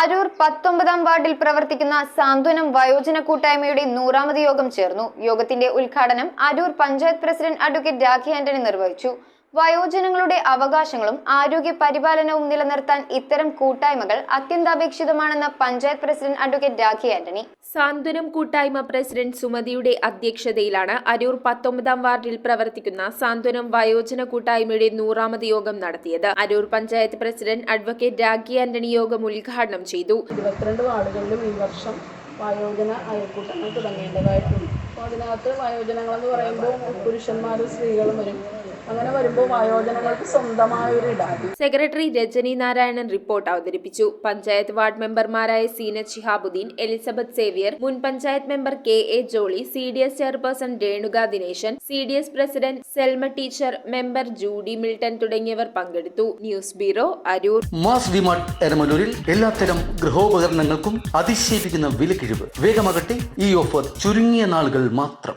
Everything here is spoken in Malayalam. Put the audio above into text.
അരൂർ 19-ാം വാർഡിൽ പ്രവർത്തിക്കുന്ന സാന്ത്വനം വയോജന കൂട്ടായ്മയുടെ 100ാമത് യോഗം ചേർന്നു. യോഗത്തിന്റെ ഉദ്ഘാടനം അരൂർ പഞ്ചായത്ത് പ്രസിഡന്റ് അഡ്വക്കേറ്റ് രാഖി ആന്റണി നിർവഹിച്ചു. വയോജനങ്ങളുടെ അവകാശങ്ങളും ആരോഗ്യ പരിപാലനവും നിലനിർത്താൻ ഇത്തരം കൂട്ടായ്മകൾ അത്യന്താപേക്ഷിതമാണെന്ന് പഞ്ചായത്ത് പ്രസിഡന്റ് അഡ്വക്കേറ്റ് രാഖി ആന്റണി. സാന്ത്വനം കൂട്ടായ്മ പ്രസിഡന്റ് സുമതിയുടെ അധ്യക്ഷതയിലാണ് അരൂർ 19-ാം വാർഡിൽ പ്രവർത്തിക്കുന്ന സാന്ത്വനം വയോജന കൂട്ടായ്മയുടെ 100ാമത് യോഗം നടത്തിയത്. അരൂർ പഞ്ചായത്ത് പ്രസിഡന്റ് അഡ്വക്കേറ്റ് രാഖി ആന്റണി യോഗം ഉദ്ഘാടനം ചെയ്തു. 22 വാർഡുകളിലും ഈ വർഷം വയോജന അയൽക്കൂട്ടങ്ങൾ തുടങ്ങേണ്ടതായിട്ടുണ്ട്. അപ്പോൾ അതിനകത്ത് വയോജനങ്ങളെന്ന് പറയുമ്പോൾ പുരുഷന്മാരും സ്ത്രീകളും വരും. അങ്ങനെ വരുമ്പോൾ വയോജനങ്ങൾക്ക് സ്വന്തമായ ഒരു ഇടം. സെക്രട്ടറി രജനി നാരായണൻ റിപ്പോർട്ട് അവതരിപ്പിച്ചു. പഞ്ചായത്ത് വാർഡ് മെമ്പർമാരായ സീനത്ത് ഷിഹാബുദ്ദീൻ, എലിസബത്ത് സേവ്യർ, മുൻ panchayat member KA Jolly, CDS chairperson Renuka Dineshan, CDS president Selma teacher, member Judy Milton തുടങ്ങിയവർ പങ്കെടുത്തു. News bureau, Aroor. Mass DMart എരമലൂരിൽ എല്ലാത്തരം ഗൃഹോപകരണങ്ങൾക്കും അതിശയിപ്പിക്കുന്ന വിലക്കിഴിവ്. വേഗമാകട്ടെ, ഈ ഓഫർ ചുരുങ്ങിയ നാളുകൾ മാത്രം.